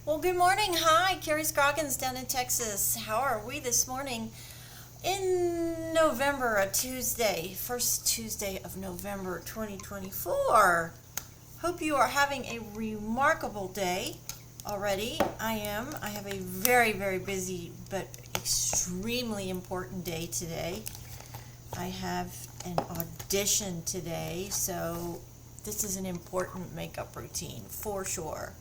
Well, good morning. Hi, Carrie Scroggins down in Texas. How are we this morning? In November, a Tuesday, first Tuesday of November 2024. Hope you are having a remarkable day already. I am. I have a very, very busy but extremely important day today. I have an audition today, so this is an important makeup routine for sure.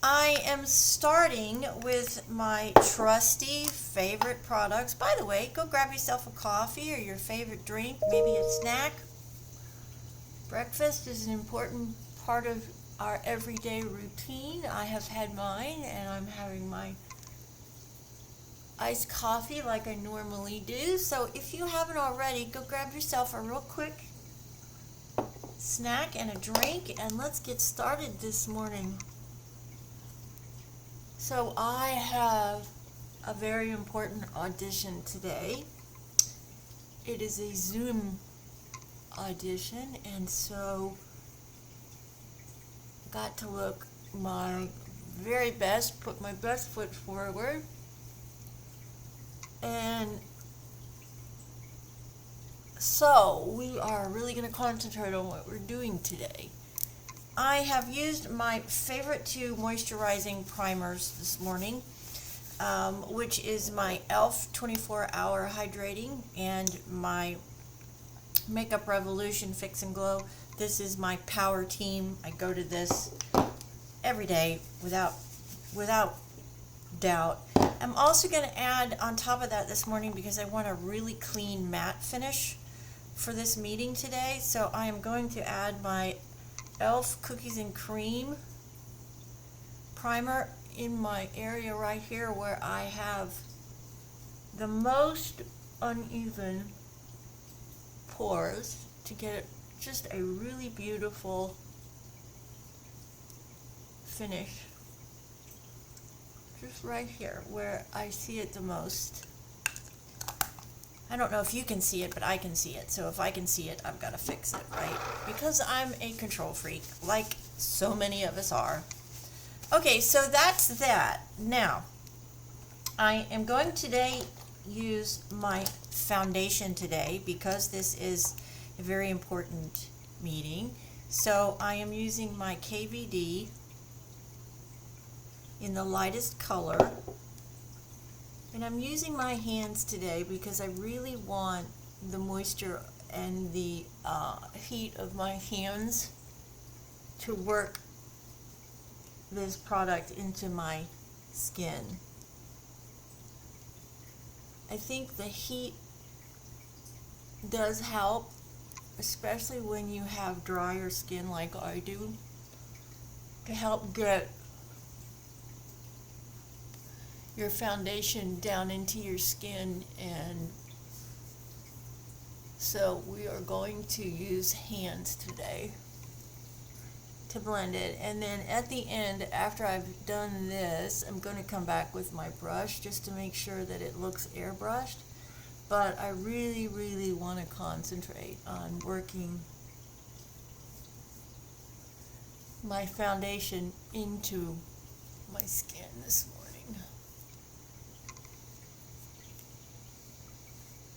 I am starting with my trusty favorite products. By the way, go grab yourself a coffee or your favorite drink, maybe a snack. Breakfast is an important part of our everyday routine. I have had mine and I'm having my iced coffee like I normally do. So if you haven't already, go grab yourself a real quick snack and a drink and let's get started this morning. So I have a very important audition today. It is a Zoom audition, and so got to look my very best, put my best foot forward, and so we are really going to concentrate on what we're doing today. I have used my favorite two moisturizing primers this morning, which is my e.l.f. 24-hour hydrating and my Makeup Revolution Fix and Glow. This is my power team. I go to this every day without doubt. I'm also going to add on top of that this morning because I want a really clean matte finish for this meeting today. So I am going to add my e.l.f. Cookies and Cream primer in my area right here where I have the most uneven pores to get just a really beautiful finish. Just right here where I see it the most. I don't know if you can see it, but I can see it. So if I can see it, I've got to fix it, right? Because I'm a control freak, like so many of us are. Okay, so that's that. Now, I am going today use my foundation today because this is a very important meeting. So I am using my KVD in the lightest color. And I'm using my hands today because I really want the moisture and the heat of my hands to work this product into my skin. I think the heat does help, especially when you have drier skin like I do, to help get your foundation down into your skin. And so we are going to use hands today to blend it, and then at the end, after I've done this, I'm going to come back with my brush just to make sure that it looks airbrushed. But I really want to concentrate on working my foundation into my skin this morning.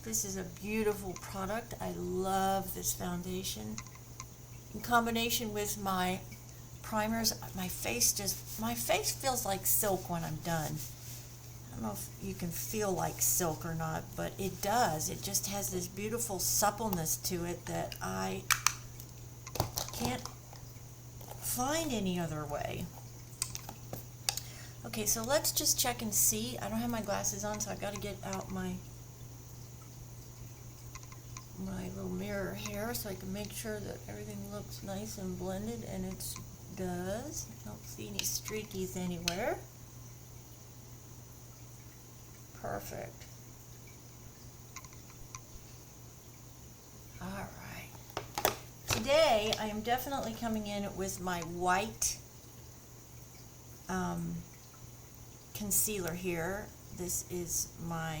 This is a beautiful product. I love this foundation. In combination with my primers, my face feels like silk when I'm done. I don't know if you can feel like silk or not, but it does. It just has this beautiful suppleness to it that I can't find any other way. Okay, so let's just check and see. I don't have my glasses on, so I've got to get out my little mirror here so I can make sure that everything looks nice and blended, and it does. I don't see any streakies anywhere. Perfect. All right. Today I am definitely coming in with my white concealer here. This is my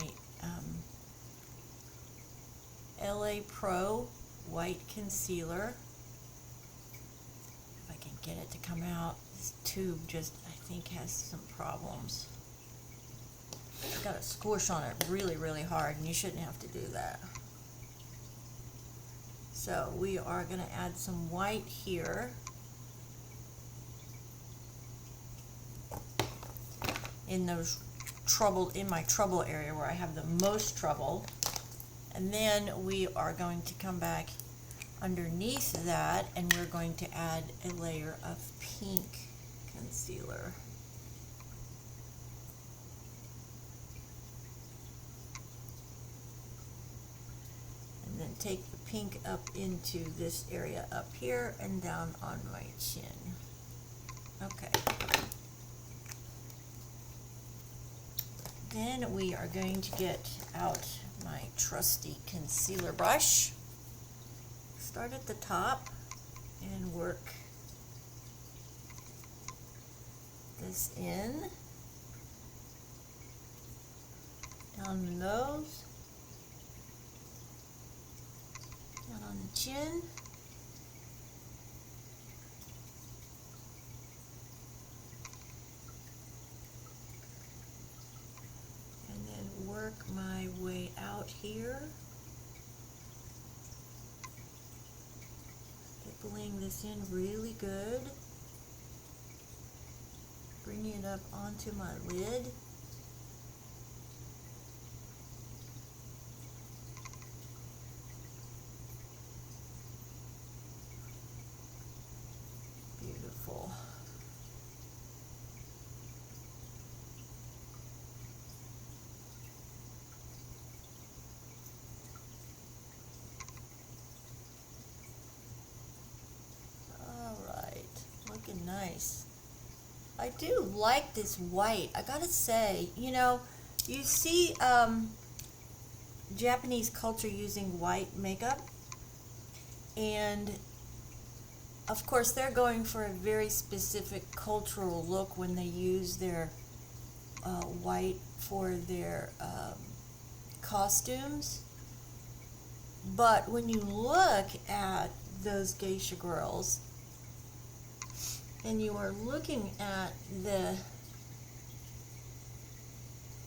LA Pro white concealer. If I can get it to come out. This tube just, I think, has some problems. It's got a squish on it really, really hard, and you shouldn't have to do that. So we are going to add some white here. In my trouble area where I have the most trouble. And then we are going to come back underneath that, and we're going to add a layer of pink concealer. And then take the pink up into this area up here and down on my chin. Okay. Then we are going to get out my trusty concealer brush. Start at the top and work this in, down the nose, down on the chin, and then work my way out here, stippling this in really good, bringing it up onto my lid. Beautiful. All right, looking nice. I do like this white. I gotta say, you know, you see Japanese culture using white makeup, and of course they're going for a very specific cultural look when they use their white for their costumes. But when you look at those geisha girls, and you are looking at the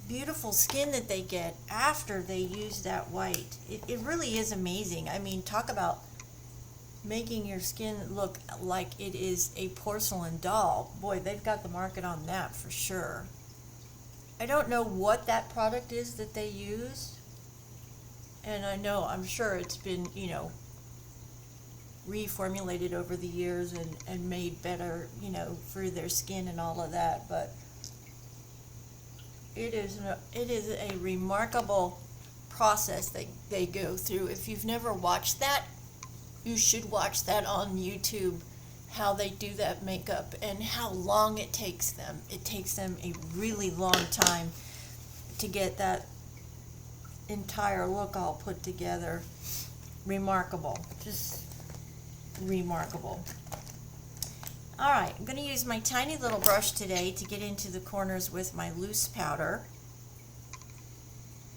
beautiful skin that they get after they use that white, it really is amazing. I mean, talk about making your skin look like it is a porcelain doll. Boy, they've got the market on that for sure. I don't know what that product is that they use, and I'm sure it's been, you know, reformulated over the years and made better, you know, for their skin and all of that, but it is a remarkable process that they go through. If you've never watched that, you should watch that on YouTube, how they do that makeup and how long it takes them. It takes them a really long time to get that entire look all put together. Remarkable. Just remarkable. All right, I'm going to use my tiny little brush today to get into the corners with my loose powder.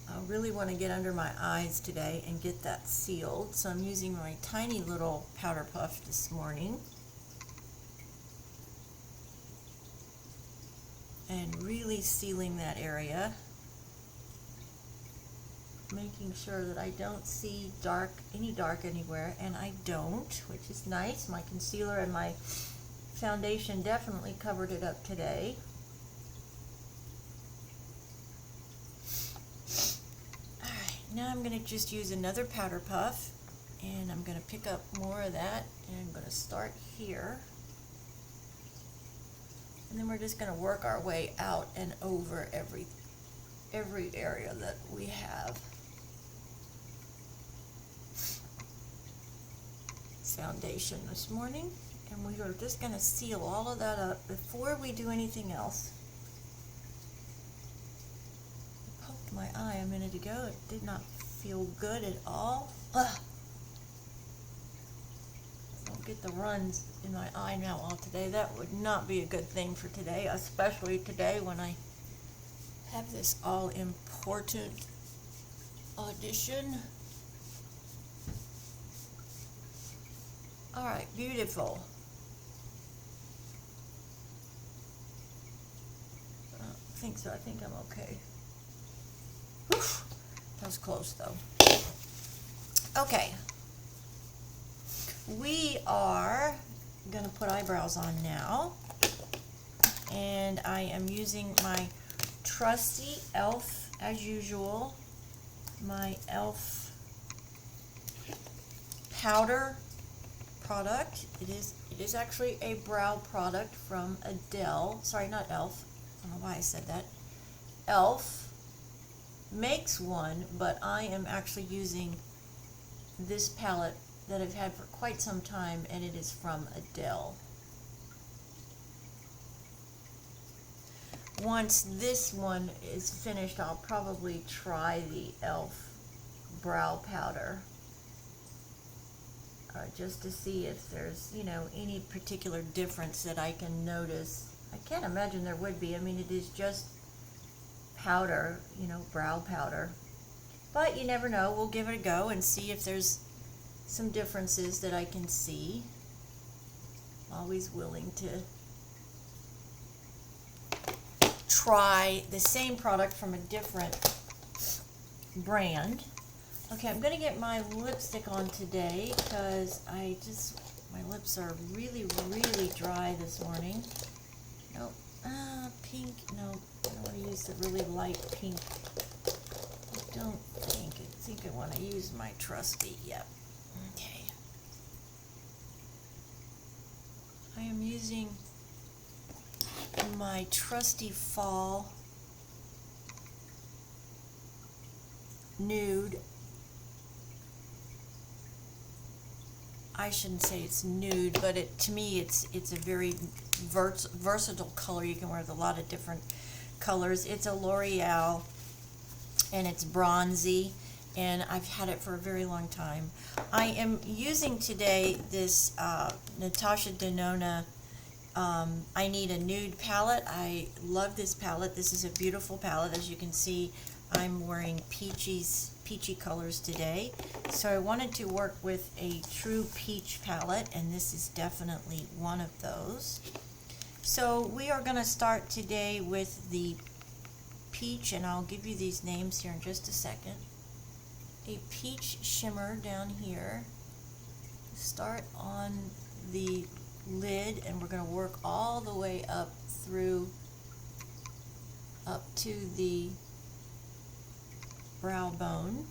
I really want to get under my eyes today and get that sealed, so I'm using my tiny little powder puff this morning. And really sealing that area. Making sure that I don't see any dark anywhere, and I don't, which is nice. My concealer and my foundation definitely covered it up today. Alright, now I'm going to just use another powder puff, and I'm going to pick up more of that, and I'm going to start here. And then we're just going to work our way out and over every area that we have. Foundation this morning, and we are just going to seal all of that up before we do anything else. I poked my eye a minute ago. It did not feel good at all. Ugh. Don't get the runs in my eye now all today. That would not be a good thing for today, especially today when I have this all important audition. All right, beautiful. think so. I think I'm okay. Whew. That was close, though. Okay. We are going to put eyebrows on now. And I am using my trusty e.l.f., as usual, my e.l.f. powder product. It is actually a brow product from Adele. Sorry, not e.l.f. I don't know why I said that. e.l.f. makes one, but I am actually using this palette that I've had for quite some time, and it is from Adele. Once this one is finished, I'll probably try the e.l.f. brow powder just to see if there's, you know, any particular difference that I can notice. I can't imagine there would be. I mean, it is just powder, you know, brow powder. But you never know. We'll give it a go and see if there's some differences that I can see. Always willing to try the same product from a different brand. Okay, I'm going to get my lipstick on today because my lips are really, really dry this morning. Nope. Pink. No, I don't want to use the really light pink. I don't think. I think I want to use my trusty. Yep. Okay. I am using my trusty fall nude. I shouldn't say it's nude, but to me it's a very versatile color. You can wear with a lot of different colors. It's a L'Oreal and it's bronzy, and I've had it for a very long time. I am using today this Natasha Denona I Need a Nude palette. I love this palette. This is a beautiful palette. As you can see, I'm wearing peachy colors today. So I wanted to work with a true peach palette, and this is definitely one of those. So we are going to start today with the peach, and I'll give you these names here in just a second. A peach shimmer down here. Start on the lid, and we're going to work all the way up to the brow bone.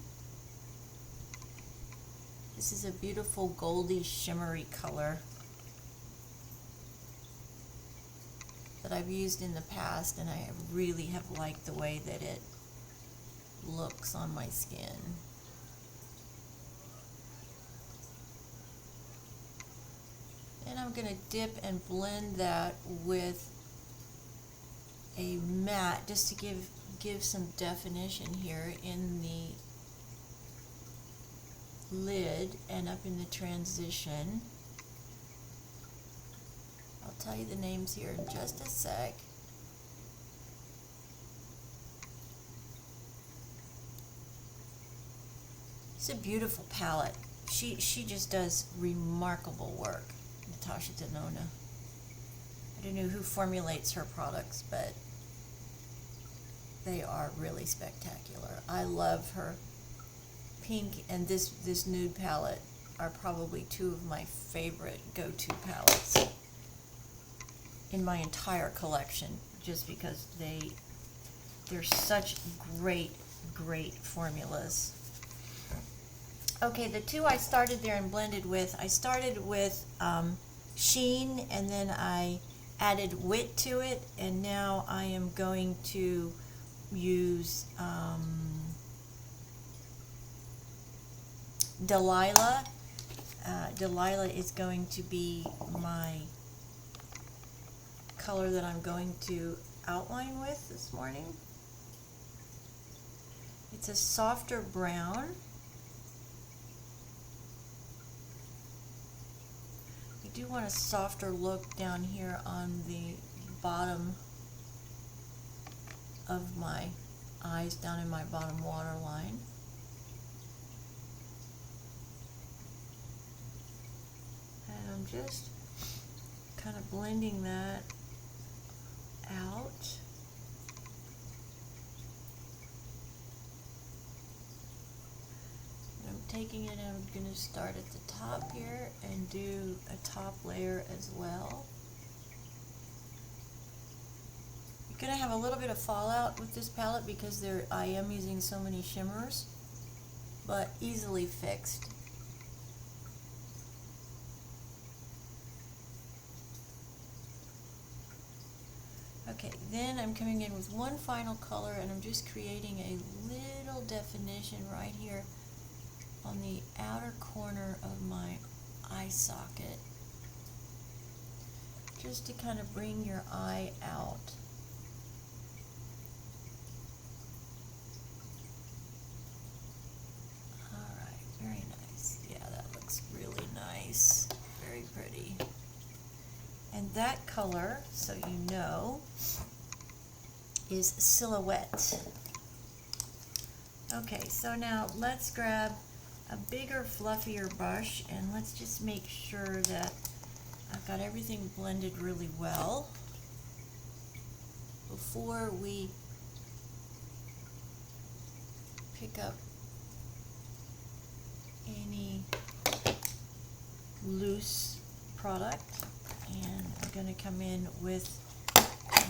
This is a beautiful goldy shimmery color that I've used in the past, and I really have liked the way that it looks on my skin. And I'm going to dip and blend that with a matte just to give some definition here in the lid and up in the transition. I'll tell you the names here in just a sec. It's a beautiful palette. She just does remarkable work, Natasha Denona. I don't know who formulates her products, but they are really spectacular. I love her pink and this nude palette are probably two of my favorite go-to palettes in my entire collection, just because they're such great formulas. Okay, the two I started there and blended with, I started with Sheen, and then I added Wit to it, and now I am going to use Delilah. Delilah is going to be my color that I'm going to outline with this morning. It's a softer brown. I do want a softer look down here on the bottom of my eyes, down in my bottom waterline. And I'm just kind of blending that out. taking it, I'm going to start at the top here and do a top layer as well. You're going to have a little bit of fallout with this palette because I am using so many shimmers, but easily fixed. Okay, then I'm coming in with one final color and I'm just creating a little definition right here on the outer corner of my eye socket, just to kind of bring your eye out. Alright, very nice. Yeah, that looks really nice. Very pretty. And that color, so you know, is Silhouette. Okay, so now let's grab a bigger, fluffier brush and let's just make sure that I've got everything blended really well before we pick up any loose product. And I'm going to come in with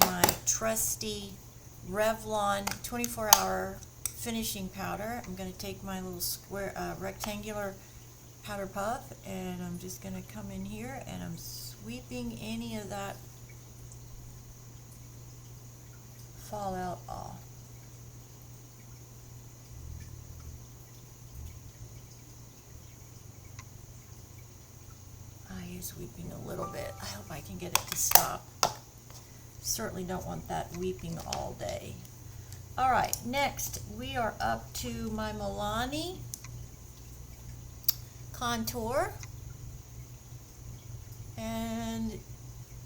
my trusty Revlon 24-hour finishing powder. I'm going to take my little square rectangular powder puff and I'm just going to come in here and I'm sweeping any of that fallout off. Eye is weeping a little bit. I hope I can get it to stop. Certainly don't want that weeping all day. Alright, next we are up to my Milani contour. And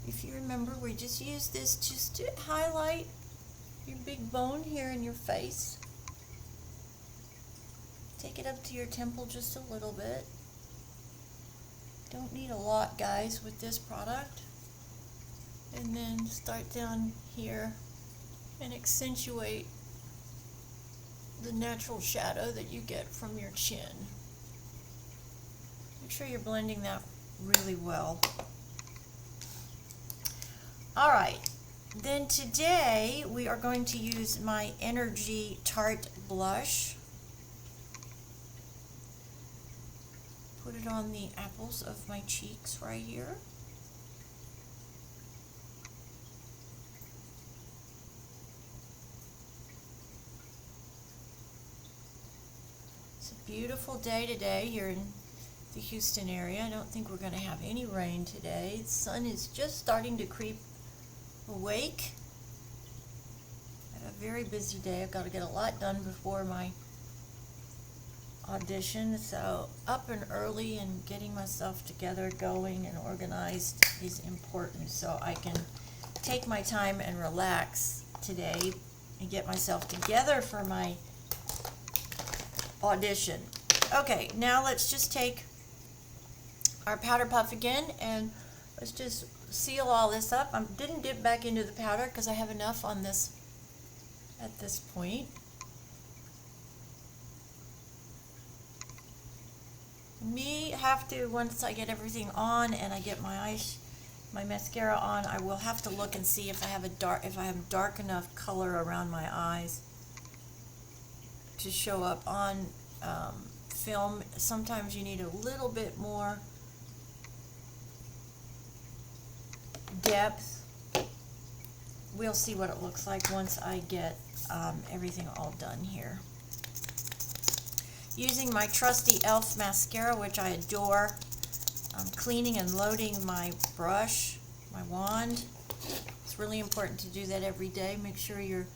if you remember, we just used this just to highlight your big bone here in your face. Take it up to your temple just a little bit. Don't need a lot, guys, with this product. And then start down here and accentuate the natural shadow that you get from your chin. Make sure you're blending that really well. Alright, then today we are going to use my Energy Tarte blush. Put it on the apples of my cheeks right here. It's a beautiful day today here in the Houston area. I don't think we're going to have any rain today. The sun is just starting to creep awake. I have a very busy day. I've got to get a lot done before my audition, so up and early and getting myself together, going and organized is important so I can take my time and relax today and get myself together for my audition. Okay, now let's just take our powder puff again and let's just seal all this up. I didn't dip back into the powder because I have enough on this at this point. Me have to, once I get everything on and I get my mascara on, I will have to look and see if I have dark enough color around my eyes to show up on film. Sometimes you need a little bit more depth. We'll see what it looks like once I get everything all done here. Using my trusty e.l.f. mascara, which I adore. I'm cleaning and loading my brush, my wand. It's really important to do that every day. Make sure you're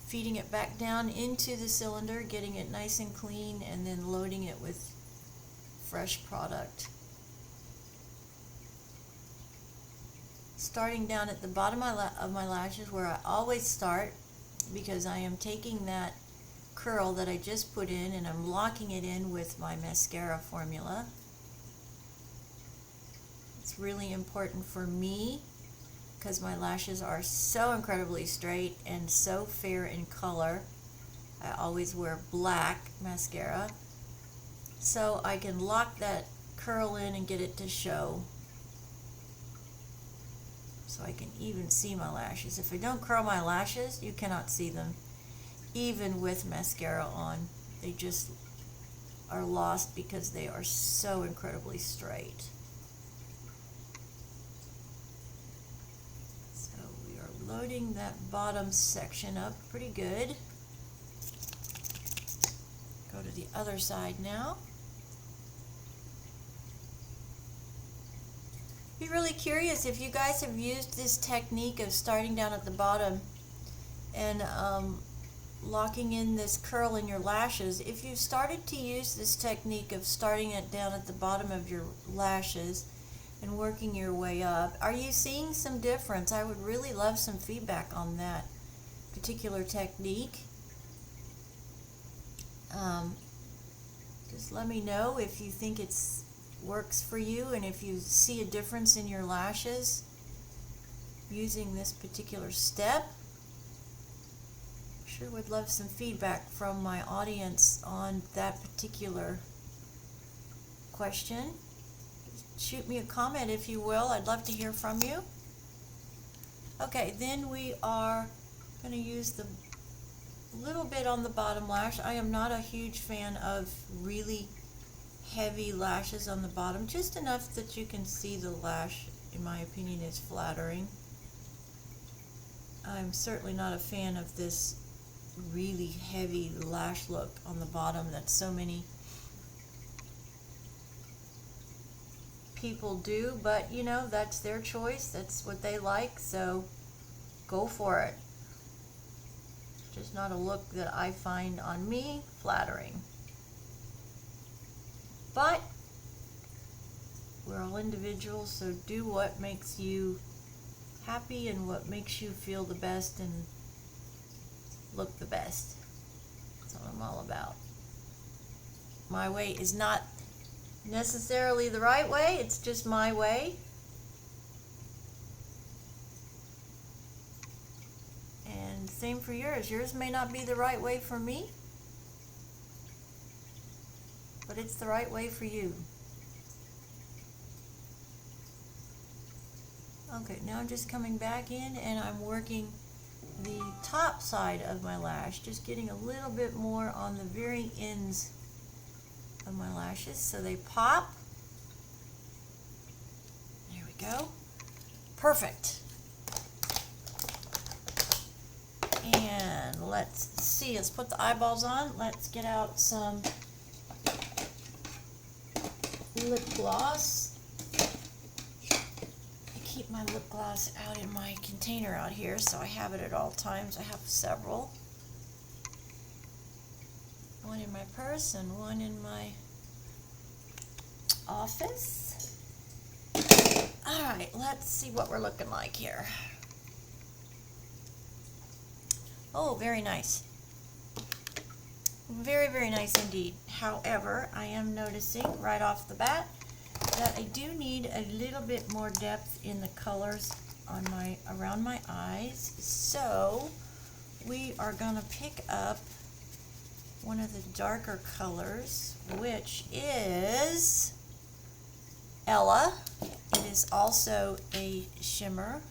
feeding it back down into the cylinder, getting it nice and clean, and then loading it with fresh product. Starting down at the bottom of my lashes where I always start, because I am taking that curl that I just put in and I'm locking it in with my mascara formula. It's really important for me because my lashes are so incredibly straight and so fair in color. I always wear black mascara, so I can lock that curl in and get it to show. So I can even see my lashes. If I don't curl my lashes, you cannot see them. Even with mascara on, they just are lost because they are so incredibly straight. So we are loading that bottom section up pretty good. Go to the other side now. Be really curious if you guys have used this technique of starting down at the bottom and locking in this curl in your lashes. If you've started to use this technique of starting it down at the bottom of your lashes and working your way up, are you seeing some difference? I would really love some feedback on that particular technique. Just let me know if you think it's works for you and if you see a difference in your lashes using this particular step. Sure would love some feedback from my audience on that particular question. Shoot me a comment if you will. I'd love to hear from you. Okay, then we are going to use the little bit on the bottom lash. I am not a huge fan of really heavy lashes on the bottom, just enough that you can see the lash, in my opinion, is flattering. I'm certainly not a fan of this really heavy lash look on the bottom that so many people do, but you know, that's their choice, that's what they like, so go for it. Just not a look that I find on me flattering. But we're all individuals, so do what makes you happy and what makes you feel the best and look the best. That's what I'm all about. My way is not necessarily the right way, it's just my way. And same for yours. Yours may not be the right way for me, but it's the right way for you. Okay, now I'm just coming back in and I'm working the top side of my lash, just getting a little bit more on the very ends of my lashes so they pop. There we go. Perfect. And let's see, let's put the eyeballs on. Let's get out some lip gloss. I keep my lip gloss out in my container out here, so I have it at all times. I have several. One in my purse and one in my office. Alright, let's see what we're looking like here. Oh, very nice. Very, very nice indeed. However, I am noticing right off the bat that I do need a little bit more depth in the colors on around my eyes. So we are going to pick up one of the darker colors, which is Ella. It is also a shimmer.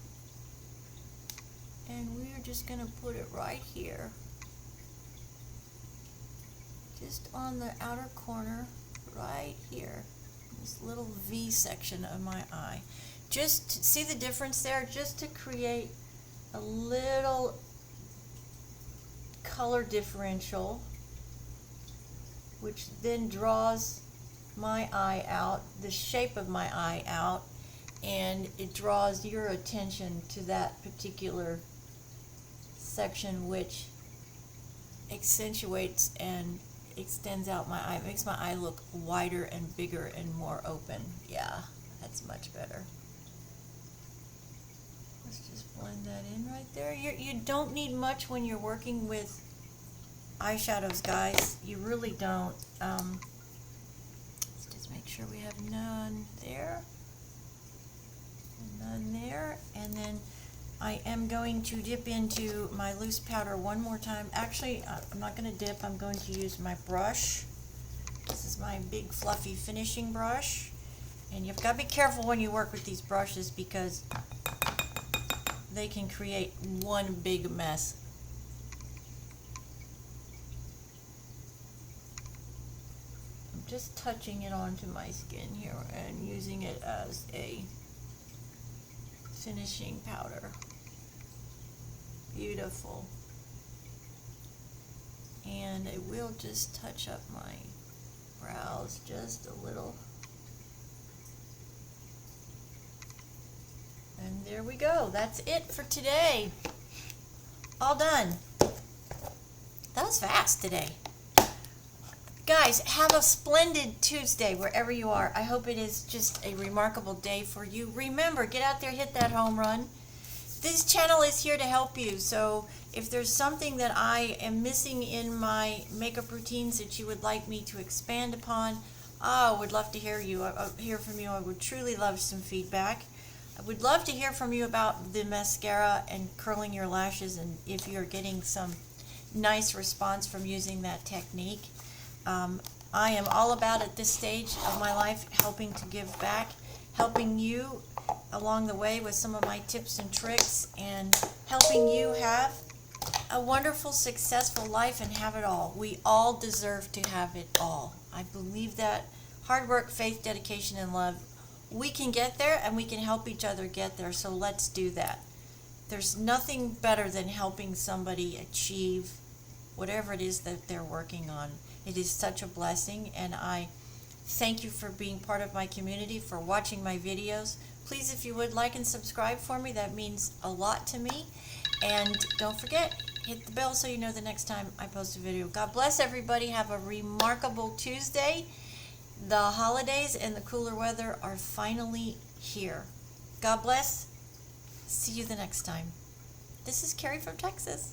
And we're just going to put it right here. Just on the outer corner, right here. This little V section of my eye. Just to see the difference there, just to create a little color differential, which then draws my eye out, the shape of my eye out, and it draws your attention to that particular section, which accentuates and extends out my eye. It makes my eye look wider and bigger and more open. Yeah, that's much better. Let's just blend that in right there. You don't need much when you're working with eyeshadows, guys. You really don't. Let's just make sure we have none there, and none there, and then I am going to dip into my loose powder one more time. Actually, I'm not going to dip. I'm going to use my brush This is my big fluffy finishing brush. And you've got to be careful when you work with these brushes because they can create one big mess. I'm just touching it onto my skin here and using it as a finishing powder. Beautiful. And I will just touch up my brows just a little. And there we go. That's it for today. All done. That was fast today. Guys, have a splendid Tuesday wherever you are. I hope it is just a remarkable day for you. Remember, get out there, hit that home run. This channel is here to help you. So if there's something that I am missing in my makeup routines that you would like me to expand upon, I would love to hear from you. I would truly love some feedback. I would love to hear from you about the mascara and curling your lashes, and if you're getting some nice response from using that technique. I am all about, at this stage of my life, helping to give back, helping you along the way with some of my tips and tricks, and helping you have a wonderful, successful life and have it all. We all deserve to have it all. I believe that. Hard work, faith, dedication, and love. We can get there, and we can help each other get there, so let's do that. There's nothing better than helping somebody achieve whatever it is that they're working on. It is such a blessing, and I thank you for being part of my community, for watching my videos. Please, if you would, like and subscribe for me. That means a lot to me. And don't forget, hit the bell so you know the next time I post a video. God bless everybody. Have a remarkable Tuesday. The holidays and the cooler weather are finally here. God bless. See you the next time. This is Carrie from Texas.